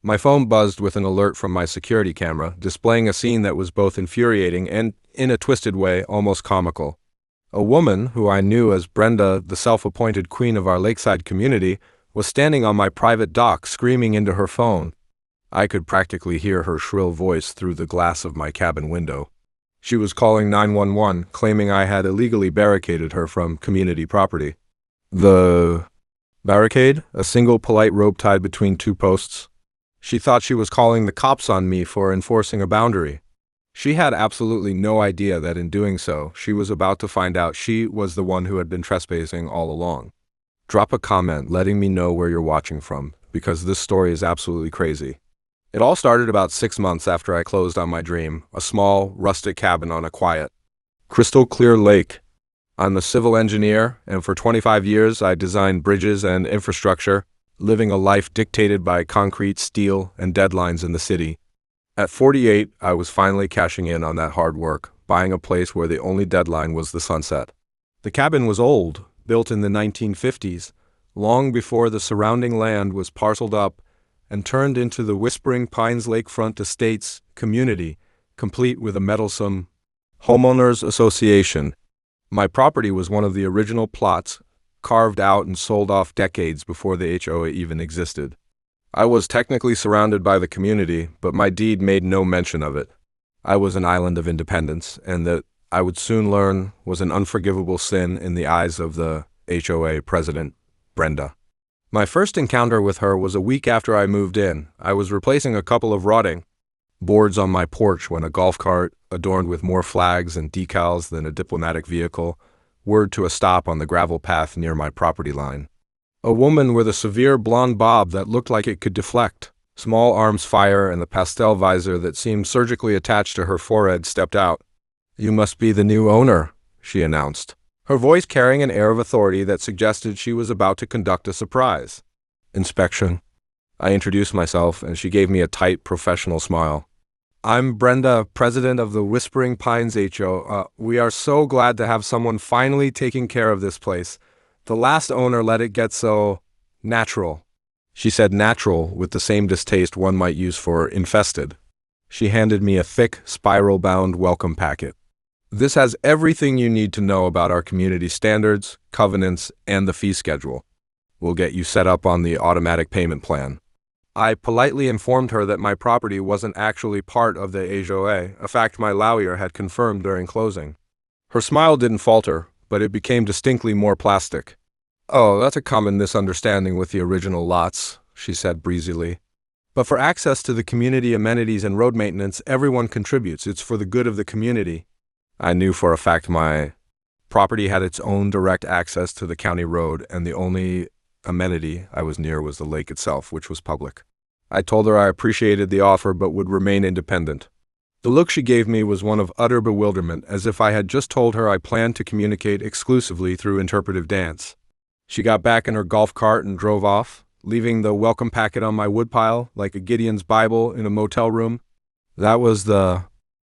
My phone buzzed with an alert from my security camera, displaying a scene that was both infuriating and, in a twisted way, almost comical. A woman, who I knew as Brenda, the self-appointed queen of our lakeside community, was standing on my private dock screaming into her phone. I could practically hear her shrill voice through the glass of my cabin window. She was calling 911, claiming I had illegally barricaded her from community property. The barricade? A single polite rope tied between two posts? She thought she was calling the cops on me for enforcing a boundary. She had absolutely no idea that in doing so, she was about to find out she was the one who had been trespassing all along. Drop a comment letting me know where you're watching from, because this story is absolutely crazy. It all started about 6 months after I closed on my dream, a small, rustic cabin on a quiet, crystal clear lake. I'm a civil engineer, and for 25 years I designed bridges and infrastructure, living a life dictated by concrete, steel, and deadlines in the city. At 48, I was finally cashing in on that hard work, buying a place where the only deadline was the sunset. The cabin was old, built in the 1950s, long before the surrounding land was parceled up and turned into the Whispering Pines Lakefront Estates community, complete with a meddlesome homeowners association. My property was one of the original plots, carved out and sold off decades before the HOA even existed. I was technically surrounded by the community, but my deed made no mention of it. I was an island of independence, and that, I would soon learn, was an unforgivable sin in the eyes of the HOA president, Brenda. My first encounter with her was a week after I moved in. I was replacing a couple of rotting boards on my porch when a golf cart, adorned with more flags and decals than a diplomatic vehicle, whirred to a stop on the gravel path near my property line. A woman with a severe blonde bob that looked like it could deflect, small arms fire, and the pastel visor that seemed surgically attached to her forehead stepped out. "You must be the new owner," she announced, her voice carrying an air of authority that suggested she was about to conduct a surprise inspection. I introduced myself, and she gave me a tight, professional smile. "I'm Brenda, president of the Whispering Pines HOA. We are so glad to have someone finally taking care of this place. The last owner let it get so natural." She said natural with the same distaste one might use for infested. She handed me a thick, spiral-bound welcome packet. "This has everything you need to know about our community standards, covenants, and the fee schedule. We'll get you set up on the automatic payment plan." I politely informed her that my property wasn't actually part of the HOA, a fact my lawyer had confirmed during closing. Her smile didn't falter, but it became distinctly more plastic. "Oh, that's a common misunderstanding with the original lots," she said breezily. "But for access to the community amenities and road maintenance, everyone contributes. It's for the good of the community." I knew for a fact my property had its own direct access to the county road, and the only amenity I was near was the lake itself, which was public. I told her I appreciated the offer but would remain independent. The look she gave me was one of utter bewilderment, as if I had just told her I planned to communicate exclusively through interpretive dance. She got back in her golf cart and drove off, leaving the welcome packet on my woodpile like a Gideon's Bible in a motel room. That was the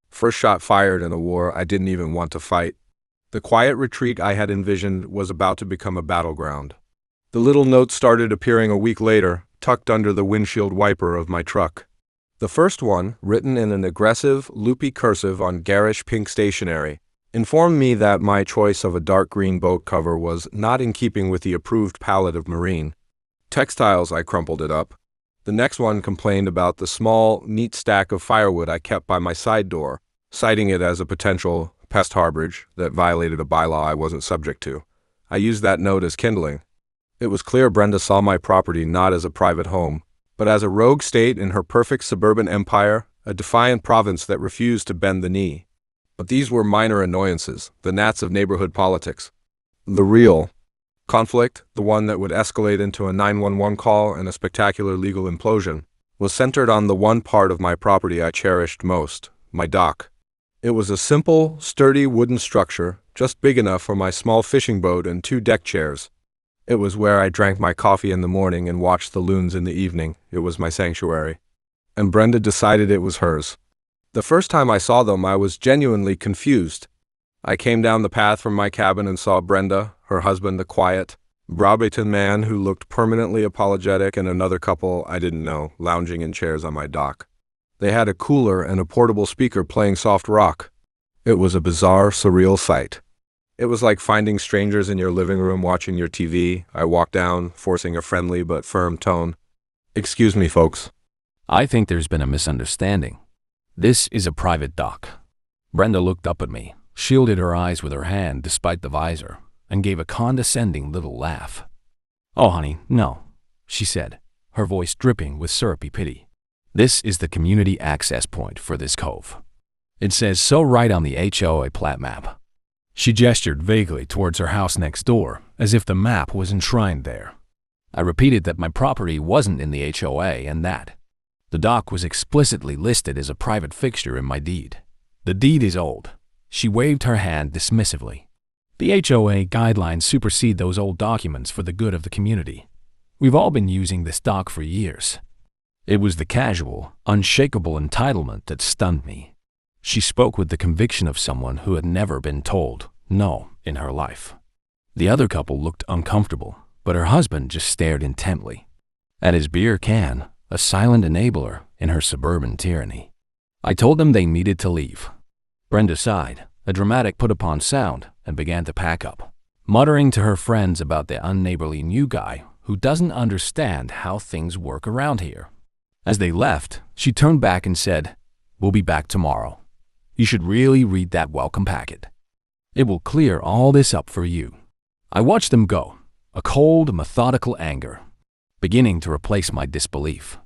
first shot fired in a war I didn't even want to fight. The quiet retreat I had envisioned was about to become a battleground. The little note started appearing a week later, tucked under the windshield wiper of my truck. The first one, written in an aggressive, loopy cursive on garish pink stationery, informed me that my choice of a dark green boat cover was not in keeping with the approved palette of marine textiles. I crumpled it up. The next one complained about the small, neat stack of firewood I kept by my side door, citing it as a potential pest harborage that violated a bylaw I wasn't subject to. I used that note as kindling. It was clear Brenda saw my property not as a private home, but as a rogue state in her perfect suburban empire, a defiant province that refused to bend the knee. But these were minor annoyances, the gnats of neighborhood politics. The real conflict, the one that would escalate into a 911 call and a spectacular legal implosion, was centered on the one part of my property I cherished most, my dock. It was a simple, sturdy wooden structure, just big enough for my small fishing boat and 2 deck chairs. It was where I drank my coffee in the morning and watched the loons in the evening. It was my sanctuary. And Brenda decided it was hers. The first time I saw them, I was genuinely confused. I came down the path from my cabin and saw Brenda, her husband, the quiet, Brabazon man who looked permanently apologetic, and another couple I didn't know, lounging in chairs on my dock. They had a cooler and a portable speaker playing soft rock. It was a bizarre, surreal sight. It was like finding strangers in your living room watching your TV. I walked down, forcing a friendly but firm tone. "Excuse me, folks." I think there's been a misunderstanding. This is a private dock. Brenda looked up at me, shielded her eyes with her hand despite the visor, and gave a condescending little laugh. "Oh, honey, no," she said, her voice dripping with syrupy pity. "This is the community access point for this cove. It says so right on the HOA plat map." She gestured vaguely towards her house next door, as if the map was enshrined there. I repeated that my property wasn't in the HOA and that the dock was explicitly listed as a private fixture in my deed. "The deed is old." She waved her hand dismissively. "The HOA guidelines supersede those old documents for the good of the community. We've all been using this dock for years." It was the casual, unshakable entitlement that stunned me. She spoke with the conviction of someone who had never been told no in her life. The other couple looked uncomfortable, but her husband just stared intently at his beer can, a silent enabler in her suburban tyranny. I told them they needed to leave. Brenda sighed, a dramatic put-upon sound, and began to pack up, muttering to her friends about the unneighborly new guy who doesn't understand how things work around here. As they left, she turned back and said, "We'll be back tomorrow. You should really read that welcome packet. It will clear all this up for you." I watched them go, a cold, methodical anger beginning to replace my disbelief.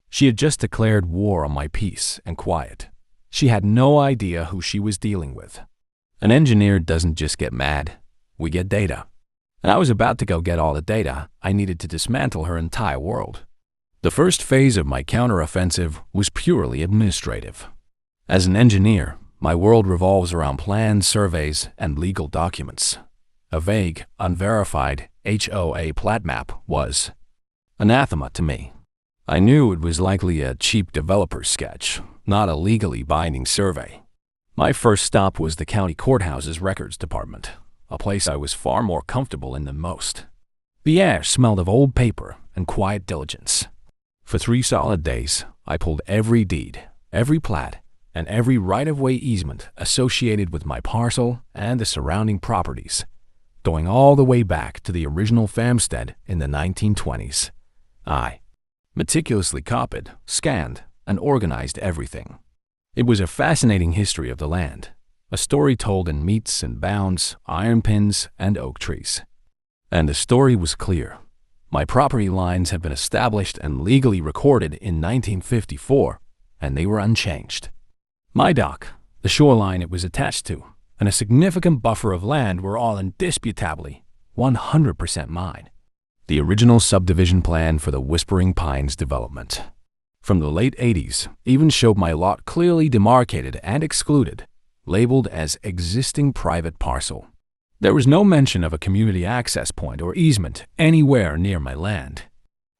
She had just declared war on my peace and quiet. She had no idea who she was dealing with. An engineer doesn't just get mad, we get data. And I was about to go get all the data I needed to dismantle her entire world. The first phase of my counteroffensive was purely administrative. As an engineer, my world revolves around plans, surveys, and legal documents. A vague, unverified HOA plat map was anathema to me. I knew it was likely a cheap developer's sketch, not a legally binding survey. My first stop was the county courthouse's records department, a place I was far more comfortable in than most. The air smelled of old paper and quiet diligence. For 3 solid days, I pulled every deed, every plat, and every right-of-way easement associated with my parcel and the surrounding properties, going all the way back to the original farmstead in the 1920s. I meticulously copied, scanned, and organized everything. It was a fascinating history of the land, a story told in meets and bounds, iron pins, and oak trees. And the story was clear. My property lines had been established and legally recorded in 1954, and they were unchanged. My dock, the shoreline it was attached to, and a significant buffer of land were all indisputably 100% mine. The original subdivision plan for the Whispering Pines development from the late 80s even showed my lot clearly demarcated and excluded, labeled as existing private parcel. There was no mention of a community access point or easement anywhere near my land.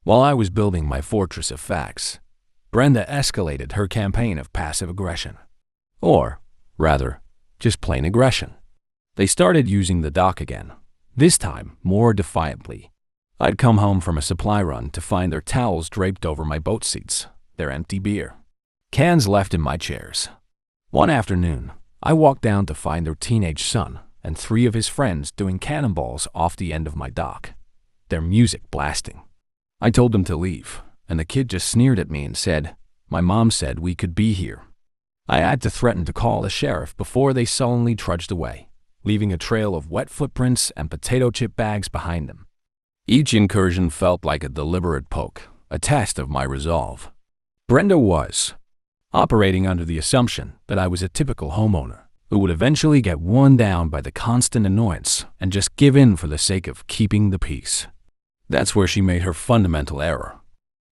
While I was building my fortress of facts, Brenda escalated her campaign of passive aggression. Or, rather, just plain aggression. They started using the dock again, this time more defiantly. I'd come home from a supply run to find their towels draped over my boat seats, their empty beer, cans left in my chairs. One afternoon, I walked down to find their teenage son and 3 of his friends doing cannonballs off the end of my dock, their music blasting. I told them to leave, and the kid just sneered at me and said, "My mom said we could be here." I had to threaten to call the sheriff before they sullenly trudged away, leaving a trail of wet footprints and potato chip bags behind them. Each incursion felt like a deliberate poke, a test of my resolve. Brenda was operating under the assumption that I was a typical homeowner who would eventually get worn down by the constant annoyance and just give in for the sake of keeping the peace. That's where she made her fundamental error.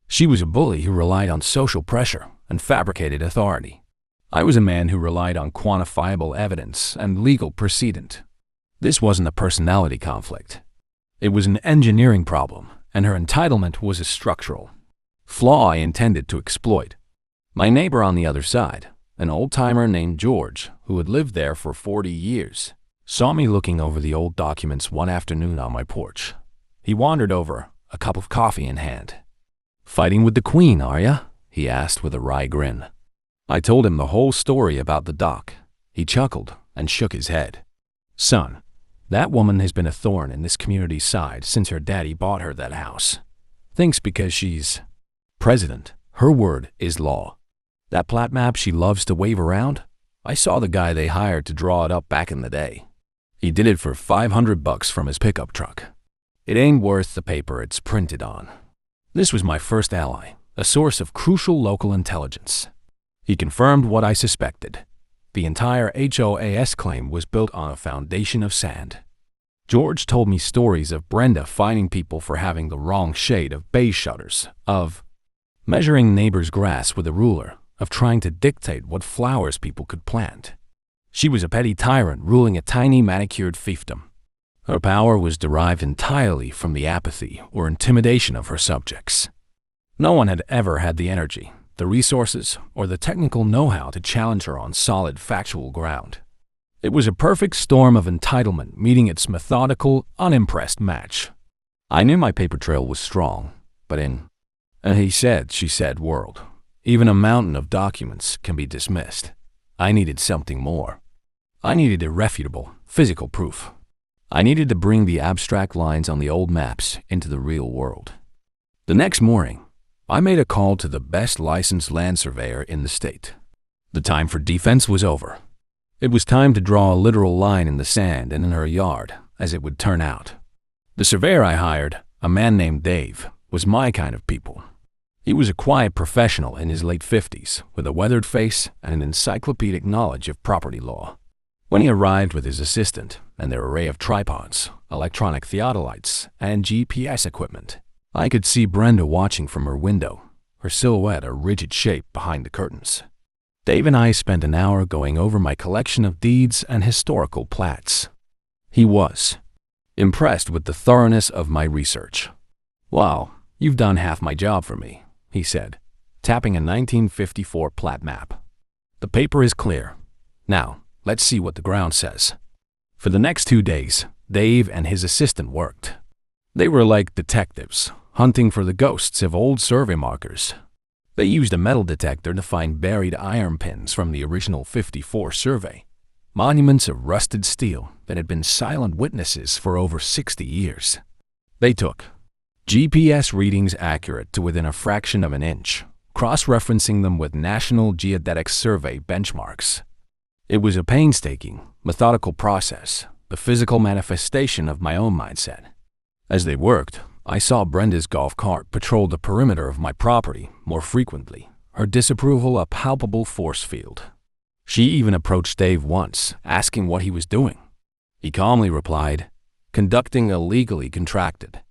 She was a bully who relied on social pressure and fabricated authority. I was a man who relied on quantifiable evidence and legal precedent. This wasn't a personality conflict. It was an engineering problem, and her entitlement was a structural flaw I intended to exploit. My neighbor on the other side, an old-timer named George, who had lived there for 40 years, saw me looking over the old documents one afternoon on my porch. He wandered over, a cup of coffee in hand. "Fighting with the Queen, are ya?" he asked with a wry grin. I told him the whole story about the dock. He chuckled and shook his head. "Son, that woman has been a thorn in this community's side since her daddy bought her that house. Thinks because she's president, her word is law. That plat map she loves to wave around, I saw the guy they hired to draw it up back in the day. He did it for $500 from his pickup truck. It ain't worth the paper it's printed on." This was my first ally, a source of crucial local intelligence. He confirmed what I suspected. The entire HOAS claim was built on a foundation of sand. George told me stories of Brenda fining people for having the wrong shade of beige shutters, of measuring neighbors' grass with a ruler, of trying to dictate what flowers people could plant. She was a petty tyrant ruling a tiny manicured fiefdom. Her power was derived entirely from the apathy or intimidation of her subjects. No one had ever had the energy, the resources, or the technical know-how to challenge her on solid factual ground. It was a perfect storm of entitlement meeting its methodical, unimpressed match. I knew my paper trail was strong, but in a he said, she said world, even a mountain of documents can be dismissed. I needed something more. I needed irrefutable, physical proof. I needed to bring the abstract lines on the old maps into the real world. The next morning, I made a call to the best licensed land surveyor in the state. The time for defense was over. It was time to draw a literal line in the sand and in her yard, as it would turn out. The surveyor I hired, a man named Dave, was my kind of people. He was a quiet professional in his late 50s, with a weathered face and an encyclopedic knowledge of property law. When he arrived with his assistant and their array of tripods, electronic theodolites, and GPS equipment, I could see Brenda watching from her window, her silhouette a rigid shape behind the curtains. Dave and I spent an hour going over my collection of deeds and historical plats. He was impressed with the thoroughness of my research. "Wow, you've done half my job for me," he said, tapping a 1954 plat map. "The paper is clear. Now, let's see what the ground says." For the next 2 days, Dave and his assistant worked. They were like detectives, hunting for the ghosts of old survey markers. They used a metal detector to find buried iron pins from the original 54 survey, monuments of rusted steel that had been silent witnesses for over 60 years. They took GPS readings accurate to within a fraction of an inch, cross-referencing them with National Geodetic Survey benchmarks. It was a painstaking, methodical process, the physical manifestation of my own mindset. As they worked, I saw Brenda's golf cart patrol the perimeter of my property more frequently, her disapproval a palpable force field. She even approached Dave once, asking what he was doing. He calmly replied, "Conducting a legally contracted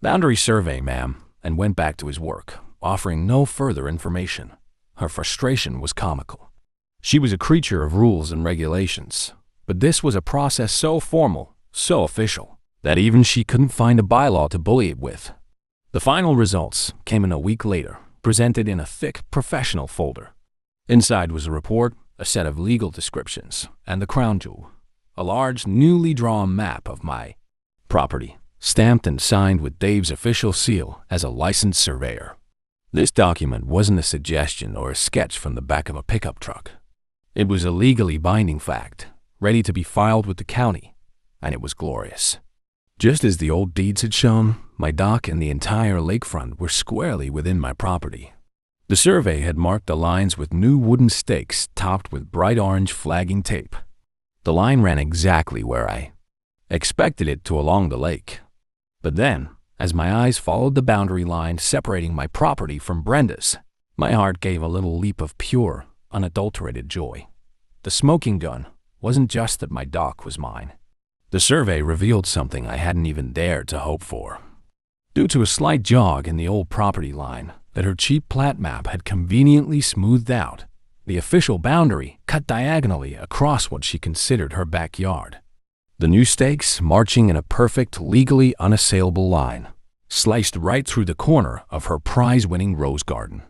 boundary survey, ma'am," and went back to his work, offering no further information. Her frustration was comical. She was a creature of rules and regulations, but this was a process so formal, so official, that even she couldn't find a bylaw to bully it with. The final results came in a week later, presented in a thick professional folder. Inside was a report, a set of legal descriptions, and the crown jewel, a large, newly drawn map of my property, stamped and signed with Dave's official seal as a licensed surveyor. This document wasn't a suggestion or a sketch from the back of a pickup truck. It was a legally binding fact, ready to be filed with the county, and it was glorious. Just as the old deeds had shown, my dock and the entire lakefront were squarely within my property. The survey had marked the lines with new wooden stakes topped with bright orange flagging tape. The line ran exactly where I expected it to along the lake. But then, as my eyes followed the boundary line separating my property from Brenda's, my heart gave a little leap of pure, unadulterated joy. The smoking gun wasn't just that my dock was mine. The survey revealed something I hadn't even dared to hope for. Due to a slight jog in the old property line that her cheap plat map had conveniently smoothed out, the official boundary cut diagonally across what she considered her backyard. The new stakes marching in a perfect, legally unassailable line, sliced right through the corner of her prize-winning rose garden.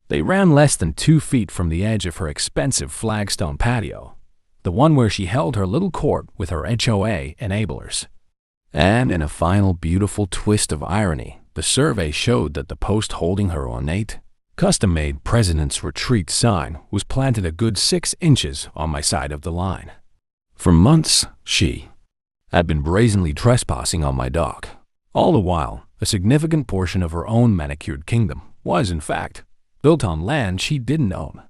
They ran less than 2 feet from the edge of her expensive flagstone patio, the one where she held her little court with her HOA enablers. And in a final beautiful twist of irony, the survey showed that the post holding her ornate, custom-made President's Retreat sign was planted a good 6 inches on my side of the line. For months, she had been brazenly trespassing on my dock. All the while, a significant portion of her own manicured kingdom was, in fact, built on land she didn't own.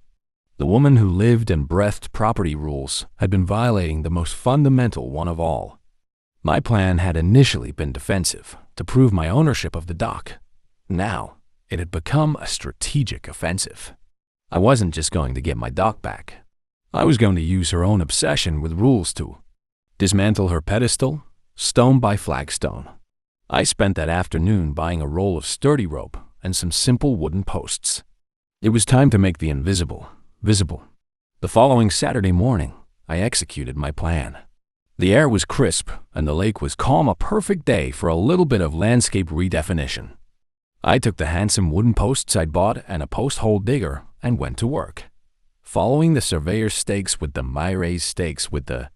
The woman who lived and breathed property rules had been violating the most fundamental one of all. My plan had initially been defensive, to prove my ownership of the dock. Now, it had become a strategic offensive. I wasn't just going to get my dock back. I was going to use her own obsession with rules to dismantle her pedestal, stone by flagstone. I spent that afternoon buying a roll of sturdy rope and some simple wooden posts. It was time to make the invisible visible. The following Saturday morning, I executed my plan. The air was crisp and the lake was calm, a perfect day for a little bit of landscape redefinition. I took the handsome wooden posts I'd bought and a post hole digger and went to work. Following the surveyor's stakes with the Myra's stakes with the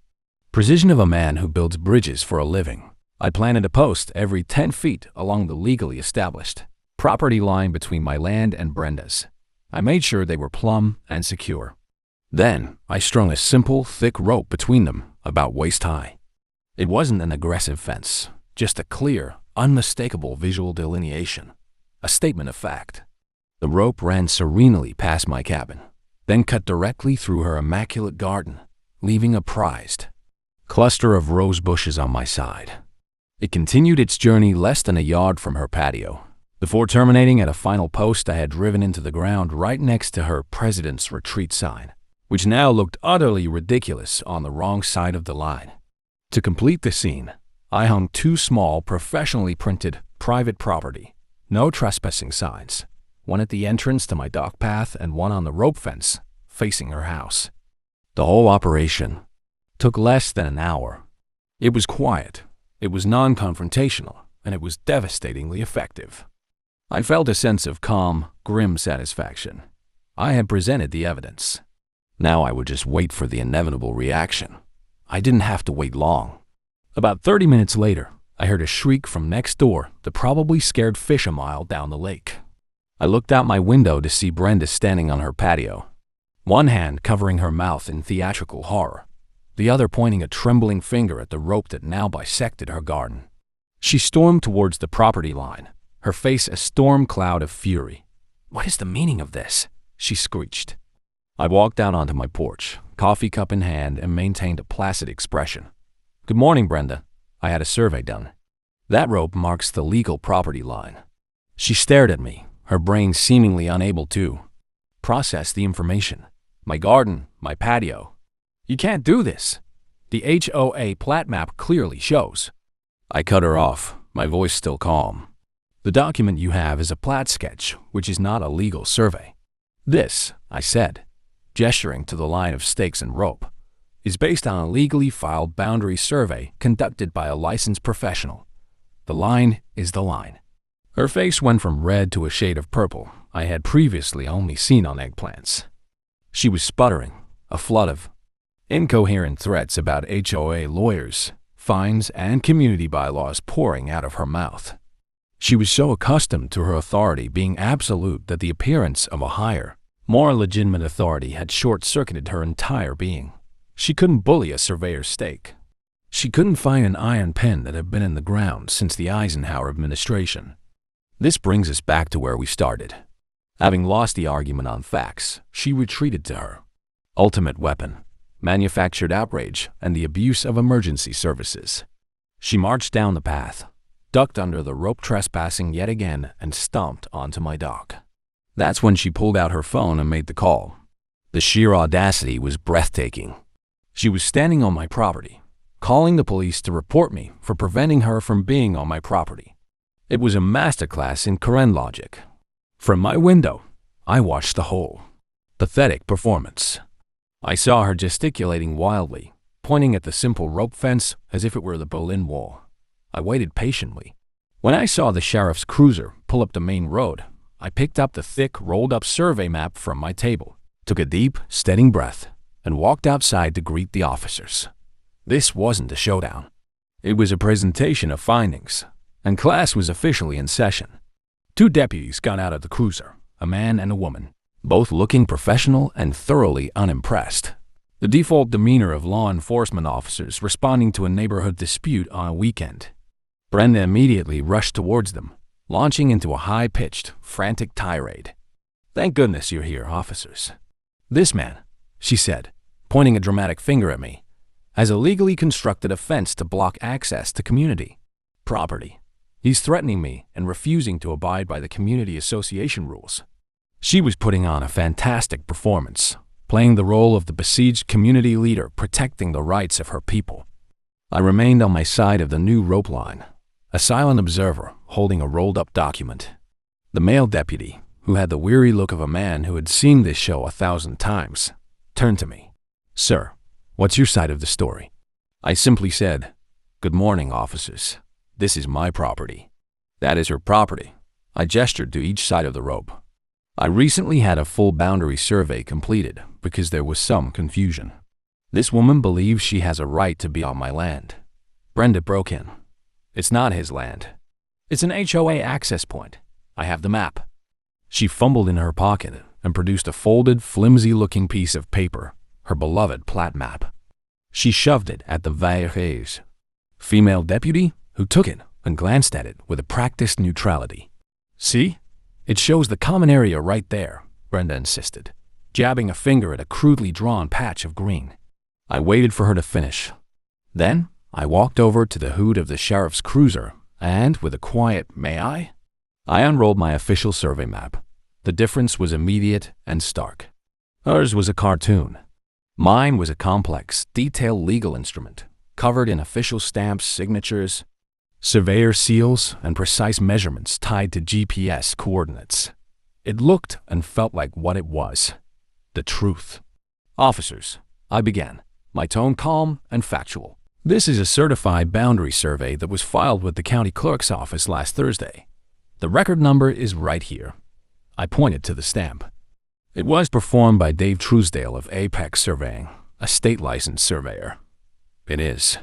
precision of a man who builds bridges for a living, I planted a post every 10 feet along the legally established property line between my land and Brenda's. I made sure they were plumb and secure. Then, I strung a simple, thick rope between them, about waist high. It wasn't an aggressive fence, just a clear, unmistakable visual delineation, a statement of fact. The rope ran serenely past my cabin, then cut directly through her immaculate garden, leaving a prized cluster of rose bushes on my side. It continued its journey less than a yard from her patio, before terminating at a final post I had driven into the ground right next to her President's Retreat sign, which now looked utterly ridiculous on the wrong side of the line. To complete the scene, I hung 2 small, professionally printed, private property, no trespassing signs, one at the entrance to my dock path and one on the rope fence facing her house. The whole operation took less than an hour. It was quiet, it was non-confrontational, and it was devastatingly effective. I felt a sense of calm, grim satisfaction. I had presented the evidence. Now I would just wait for the inevitable reaction. I didn't have to wait long. About 30 minutes later, I heard a shriek from next door that probably scared fish a mile down the lake. I looked out my window to see Brenda standing on her patio, one hand covering her mouth in theatrical horror, the other pointing a trembling finger at the rope that now bisected her garden. She stormed towards the property line, her face a storm cloud of fury. "What is the meaning of this?" she screeched. I walked out onto my porch, coffee cup in hand, and maintained a placid expression. "Good morning, Brenda. I had a survey done. That rope marks the legal property line." She stared at me, her brain seemingly unable to process the information. "My garden, my patio. You can't do this. The HOA plat map clearly shows." I cut her off, my voice still calm. "The document you have is a plat sketch, which is not a legal survey. This," I said, gesturing to the line of stakes and rope, "is based on a legally filed boundary survey conducted by a licensed professional. The line is the line." Her face went from red to a shade of purple I had previously only seen on eggplants. She was sputtering, a flood of incoherent threats about HOA lawyers, fines, and community bylaws pouring out of her mouth. She was so accustomed to her authority being absolute that the appearance of a higher, more legitimate authority had short-circuited her entire being. She couldn't bully a surveyor's stake. She couldn't find an iron pen that had been in the ground since the Eisenhower administration. This brings us back to where we started. Having lost the argument on facts, she retreated to her ultimate weapon, manufactured outrage and the abuse of emergency services. She marched down the path, ducked under the rope trespassing yet again, and stomped onto my dock. That's when she pulled out her phone and made the call. The sheer audacity was breathtaking. She was standing on my property, calling the police to report me for preventing her from being on my property. It was a masterclass in Karen logic. From my window, I watched the whole pathetic performance. I saw her gesticulating wildly, pointing at the simple rope fence as if it were the Berlin Wall. I waited patiently. When I saw the sheriff's cruiser pull up the main road, I picked up the thick, rolled-up survey map from my table, took a deep, steadying breath, and walked outside to greet the officers. This wasn't a showdown. It was a presentation of findings, and class was officially in session. Two deputies got out of the cruiser, a man and a woman, both looking professional and thoroughly unimpressed. The default demeanor of law enforcement officers responding to a neighborhood dispute on a weekend. Brenda immediately rushed towards them, launching into a high-pitched, frantic tirade. "Thank goodness you're here, officers. This man," she said, pointing a dramatic finger at me, "has illegally constructed a fence to block access to community property. He's threatening me and refusing to abide by the community association rules." She was putting on a fantastic performance, playing the role of the besieged community leader protecting the rights of her people. I remained on my side of the new rope line, a silent observer holding a rolled-up document. The male deputy, who had the weary look of a man who had seen this show 1,000 times, turned to me. "Sir, what's your side of the story?" I simply said, "Good morning, officers. This is my property." "That is her property." I gestured to each side of the rope. "I recently had a full boundary survey completed because there was some confusion. This woman believes she has a right to be on my land." Brenda broke in. "It's not his land. It's an HOA access point. I have the map." She fumbled in her pocket and produced a folded, flimsy-looking piece of paper, her beloved plat map. She shoved it at the Vaille's female deputy, who took it and glanced at it with a practiced neutrality. "See? It shows the common area right there," Brenda insisted, jabbing a finger at a crudely drawn patch of green. I waited for her to finish. Then I walked over to the hood of the sheriff's cruiser and, with a quiet "May I?" unrolled my official survey map. The difference was immediate and stark. Hers was a cartoon. Mine was a complex, detailed legal instrument, covered in official stamps, signatures, surveyor seals, and precise measurements tied to GPS coordinates. It looked and felt like what it was: the truth. "Officers," I began, my tone calm and factual. "This is a certified boundary survey that was filed with the county clerk's office last Thursday. The record number is right here." I pointed to the stamp. "It was performed by Dave Truesdale of Apex Surveying, a state-licensed surveyor." "It is.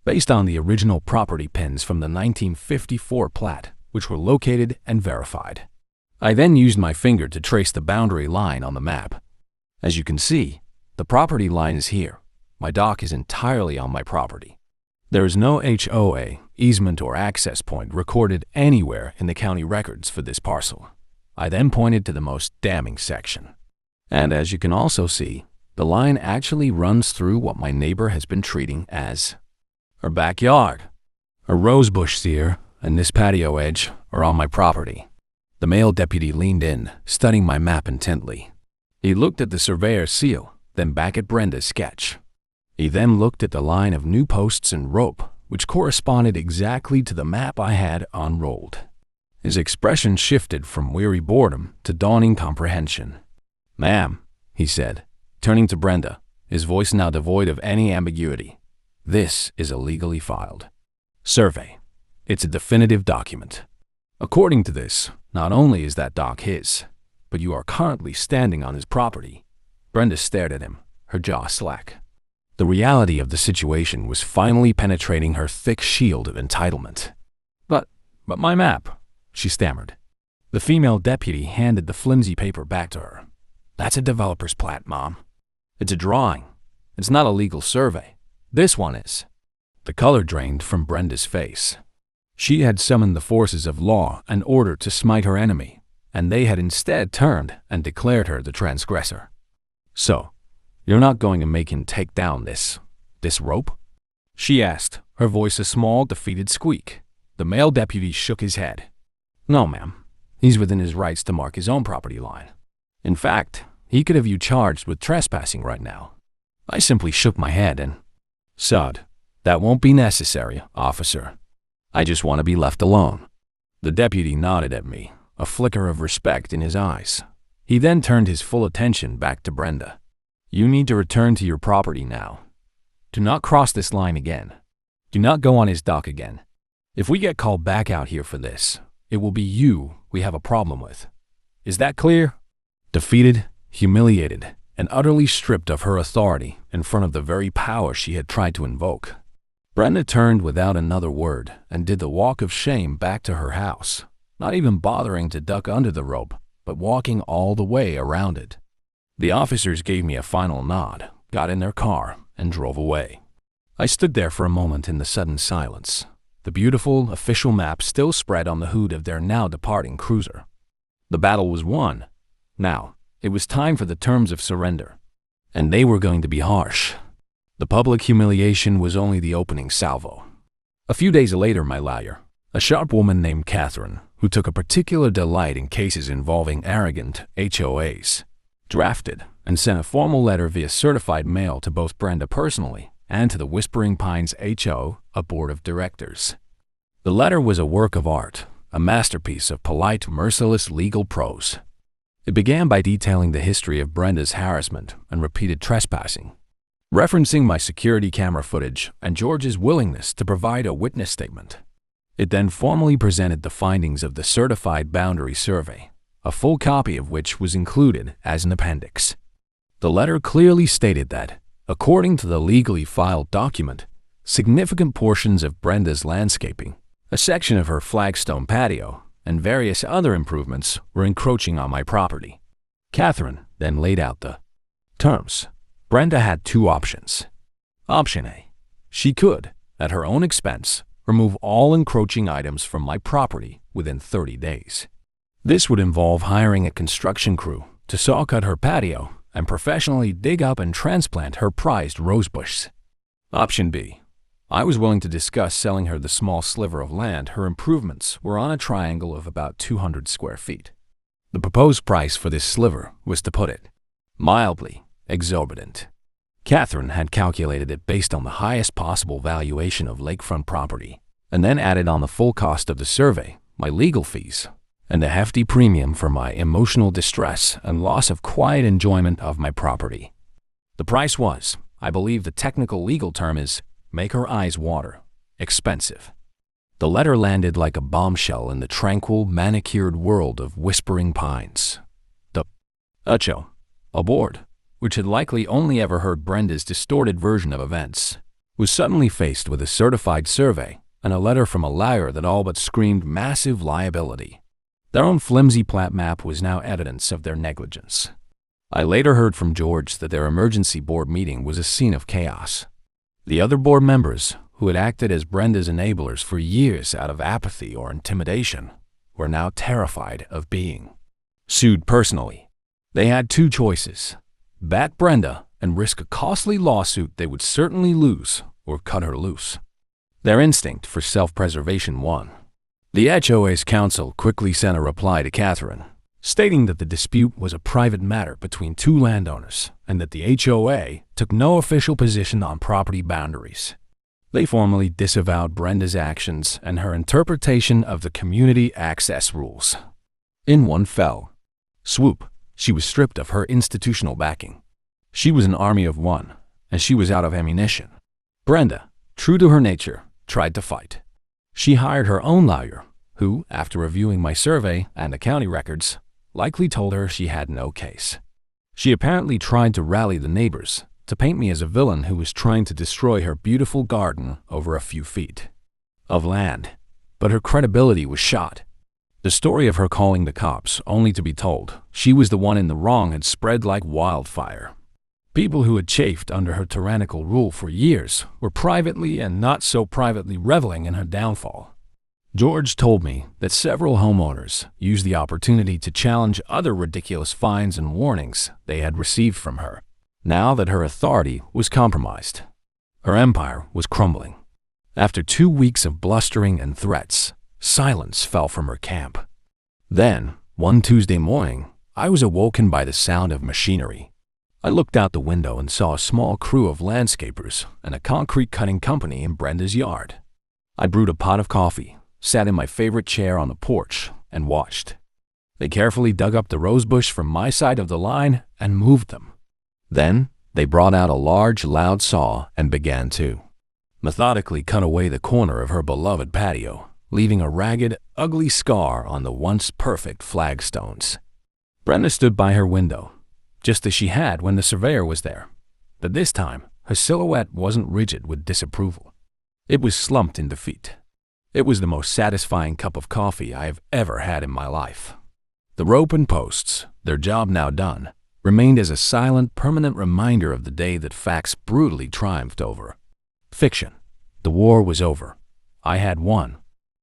Based on the original property pins from the 1954 plat, which were located and verified." I then used my finger to trace the boundary line on the map. "As you can see, the property line is here. My dock is entirely on my property. There is no HOA, easement, or access point recorded anywhere in the county records for this parcel." I then pointed to the most damning section. "And as you can also see, the line actually runs through what my neighbor has been treating as her backyard. A rosebush sear and this patio edge are on my property." The male deputy leaned in, studying my map intently. He looked at the surveyor's seal, then back at Brenda's sketch. He then looked at the line of new posts and rope, which corresponded exactly to the map I had unrolled. His expression shifted from weary boredom to dawning comprehension. "Ma'am," he said, turning to Brenda, his voice now devoid of any ambiguity, "this is a legally filed survey. It's a definitive document. According to this, not only is that dock his, but you are currently standing on his property." Brenda stared at him, her jaw slack. The reality of the situation was finally penetrating her thick shield of entitlement. But my map," she stammered. The female deputy handed the flimsy paper back to her. "That's a developer's plat, Mom. It's a drawing. It's not a legal survey. This one is." The color drained from Brenda's face. She had summoned the forces of law and order to smite her enemy, and they had instead turned and declared her the transgressor. "So, you're not going to make him take down this rope?" she asked, her voice a small, defeated squeak. The male deputy shook his head. "No, ma'am. He's within his rights to mark his own property line. In fact, he could have you charged with trespassing right now." I simply shook my head and said, "That won't be necessary, officer. I just want to be left alone." The deputy nodded at me, a flicker of respect in his eyes. He then turned his full attention back to Brenda. "You need to return to your property now. Do not cross this line again. Do not go on his dock again. If we get called back out here for this, it will be you we have a problem with. Is that clear?" Defeated, humiliated, and utterly stripped of her authority in front of the very power she had tried to invoke, Brenda turned without another word and did the walk of shame back to her house, not even bothering to duck under the rope, but walking all the way around it. The officers gave me a final nod, got in their car, and drove away. I stood there for a moment in the sudden silence. The beautiful official map still spread on the hood of their now departing cruiser. The battle was won. Now, it was time for the terms of surrender. And they were going to be harsh. The public humiliation was only the opening salvo. A few days later, my lawyer, a sharp woman named Catherine, who took a particular delight in cases involving arrogant HOAs, drafted and sent a formal letter via certified mail to both Brenda personally and to the Whispering Pines HOA board of directors. The letter was a work of art, a masterpiece of polite, merciless legal prose. It began by detailing the history of Brenda's harassment and repeated trespassing, referencing my security camera footage and George's willingness to provide a witness statement. It then formally presented the findings of the Certified Boundary Survey, a full copy of which was included as an appendix. The letter clearly stated that, according to the legally filed document, significant portions of Brenda's landscaping, a section of her flagstone patio, and various other improvements were encroaching on my property. Catherine then laid out the terms. Brenda had two options. Option A, she could, at her own expense, remove all encroaching items from my property within 30 days. This would involve hiring a construction crew to saw cut her patio and professionally dig up and transplant her prized rosebush. Option B, I was willing to discuss selling her the small sliver of land her improvements were on a triangle of about 200 square feet. The proposed price for this sliver was, to put it mildly, exorbitant. Catherine had calculated it based on the highest possible valuation of lakefront property, and then added on the full cost of the survey, my legal fees, and a hefty premium for my emotional distress and loss of quiet enjoyment of my property. The price was, I believe the technical legal term is, make her eyes water, expensive. The letter landed like a bombshell in the tranquil, manicured world of Whispering Pines. The HOA, a board, which had likely only ever heard Brenda's distorted version of events, was suddenly faced with a certified survey and a letter from a lawyer that all but screamed massive liability. Their own flimsy plat map was now evidence of their negligence. I later heard from George that their emergency board meeting was a scene of chaos. The other board members, who had acted as Brenda's enablers for years out of apathy or intimidation, were now terrified of being sued personally. They had two choices: bat Brenda and risk a costly lawsuit they would certainly lose, or cut her loose. Their instinct for self-preservation won. The HOA's counsel quickly sent a reply to Catherine, stating that the dispute was a private matter between two landowners and that the HOA took no official position on property boundaries. They formally disavowed Brenda's actions and her interpretation of the community access rules. In one fell swoop, she was stripped of her institutional backing. She was an army of one, and she was out of ammunition. Brenda, true to her nature, tried to fight. She hired her own lawyer, who, after reviewing my survey and the county records, likely told her she had no case. She apparently tried to rally the neighbors to paint me as a villain who was trying to destroy her beautiful garden over a few feet of land, but her credibility was shot. The story of her calling the cops only to be told she was the one in the wrong had spread like wildfire. People who had chafed under her tyrannical rule for years were privately and not so privately reveling in her downfall. George told me that several homeowners used the opportunity to challenge other ridiculous fines and warnings they had received from her, now that her authority was compromised. Her empire was crumbling. After 2 weeks of blustering and threats, silence fell from her camp. Then, one Tuesday morning, I was awoken by the sound of machinery. I looked out the window and saw a small crew of landscapers and a concrete cutting company in Brenda's yard. I brewed a pot of coffee, sat in my favorite chair on the porch, and watched. They carefully dug up the rosebush from my side of the line and moved them. Then, they brought out a large, loud saw and began to methodically cut away the corner of her beloved patio, leaving a ragged, ugly scar on the once perfect flagstones. Brenda stood by her window, just as she had when the surveyor was there, but this time her silhouette wasn't rigid with disapproval. It was slumped in defeat. It was the most satisfying cup of coffee I have ever had in my life. The rope and posts, their job now done, remained as a silent, permanent reminder of the day that facts brutally triumphed over fiction. The war was over. I had won.